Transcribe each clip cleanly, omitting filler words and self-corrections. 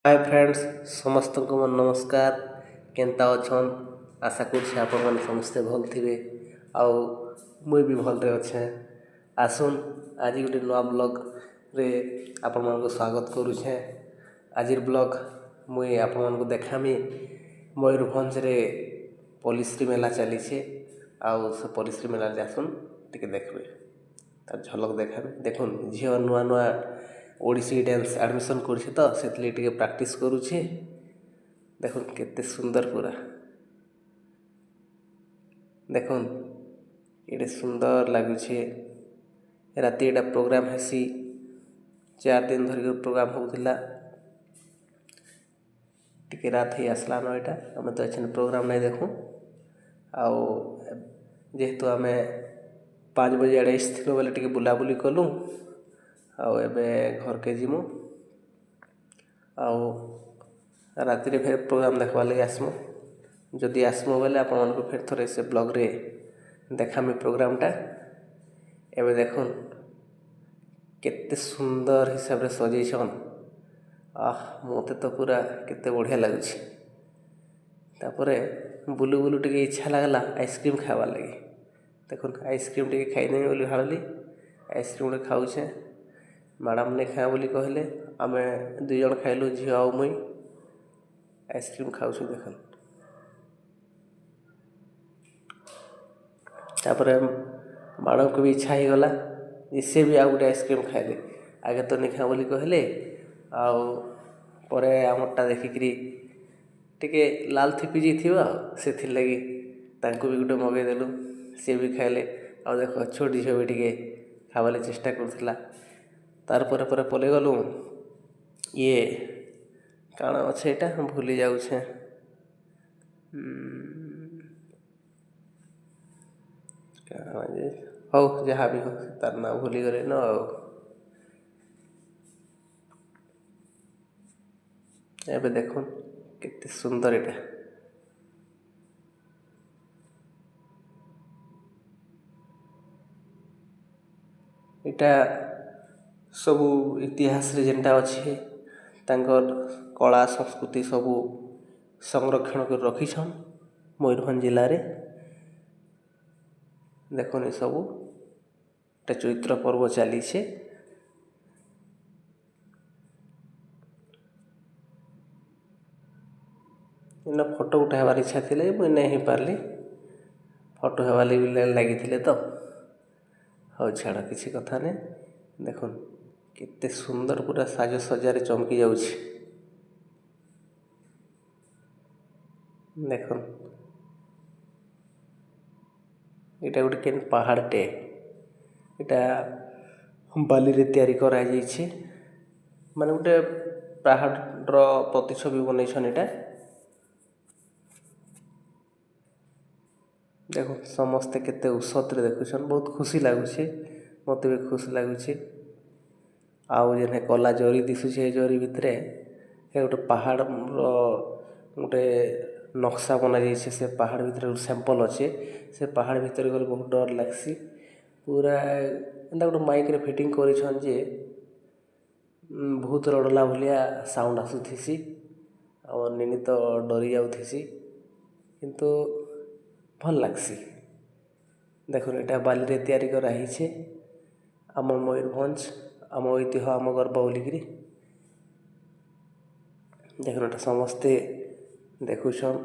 Hi friends समस्त को मन नमस्कार केंता अछन आशा करछे आपण माने समस्ते भल थिबे आउ मुई भी भल रे अच्छे आसुन आज गोटे नवा ब्लॉग रे आपण मान को स्वागत करूछे। आजिर ब्लॉग मुई आपण मान को देखामी मयूरभंज रे पॉलिश्री मेला चली छे आउ से पॉलिश्री मेला जासुन टिके देखबे तार झलक देखामी देखुन झियो नुआ नुआ ओडिसी डांस एडमिशन करछे तो सेतले टिके प्रैक्टिस करूछे। देखुन केते सुंदर पूरा देखुन एटे सुंदर लागुछे। राति एटा प्रोग्राम हेसी 4 दिन धरिक प्रोग्राम होउथिला टिके रात ही आसला न एटा आमे तो एछन प्रोग्राम नहीं देखू आउ जेहेतु आमे 5 बजे आड़े आसथिलु बोले टिके बुलाबुली कलु आउ एबे घर के जिमु आउ राति रे फिर प्रोग्राम देखवा लगे आसमु जदि आसमु बोले आपण मान को फिर थोड़े से ब्लॉग रे देखामी प्रोग्रामटा। एबे देखुन केते सुंदर हिसाब रे सजेछन मोते तो पूरा केते बढ़िया लागुछि। तापरे बुलु बुलु टिके इच्छा लागला आइसक्रीम खावा लगे देखुन आइसक्रीम टिके खाई नहीं बोली भाबली आइसक्रीम रे खाउछे मैडम ने खाए बोली कहले आमे 2 जन खाइलु झियो आउ मुई आइसक्रीम खाउछु देखन। तापरे मैडम को भी इच्छा ही गला इसे भी आ गोटे आइसक्रीम खाइले आगे तो नहीं खा बोली कहले आउ परे आमरटा देखिकरी टिके लाल थिपि जाइथिबा सेथिर लगी तांको भी गोटे मगे देलु से भी खाइले आउ देखो छोट झियो भी टिके खावाले चेष्टा करथिला तार परे परे पले गलु ये काଣା अच्छे एटा भूली जाउछे हौ जहाँ भी हो तार ना भूली गले न एबे देखुन केते सुंदर एटा एटा सबू इतिहास रे जेनटा अच्छे तांकर कला संस्कृति सबू संरक्षण कर रखिछन मयूरभंज जिले रे। देखुन सबू टे चैत्र पर्व चली छे इन फोटो उठाबार इच्छा थिले मुई नहीं पारली फोटो हेवाली भी लगी थिले तो हौ छाड़ किसी कथा ने। देखुन केते सुंदर पूरा साज सज्जा चमकी जाउछि देखुन एटा गोटे केन पहाड़टे एटा बाली रे तैयारी करा जाइछे माने गोटे पहाड़ रो प्रतिछवि बनैछन एटा। देखो समस्ते केते उसत रे देखुछन बहुत खुशी लागुछे मते भी खुश लागुछे आउ जेने कला जरी दिसुछे जरी भितरे हे गोटे पहाड़ रो गोटे नक्शा बना जाइछे से पहाड़ भितर सैंपल अच्छे से पहाड़ भितर गले बहुत डर लागसी पूरा एंता गोटे माइक रे फिटिंग करिछन जे भूत रडला भलिया साउंड आसुथिसी आ निनी तो डरी जाउथिसी किंतु भल लागसी। देखुन एटा बाली रे तैयारी करा हिचे आम मयूरभंज आम ऐतिह्य आम गर्व बोलिकी देखुन एटा समस्ते देखुछन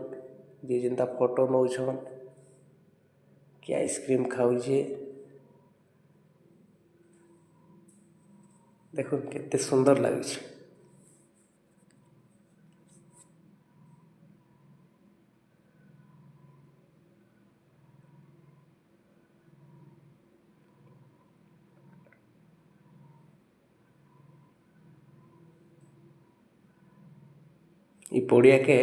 जे जेनता फोटो नौछन कि आइसक्रीम खाउछे देखुन केते सुंदर लागुछे। ई पड़िया के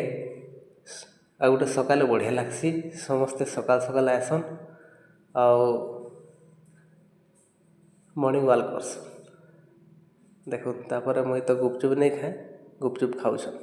आ गोटे सकाल बढ़िया लागसी समस्ते सकाल सकाल आसन आउ मॉर्निंग वॉक करसन। देखो तापर मुई तो गुपचुप नहीं खाए गुपचुप खाऊसन।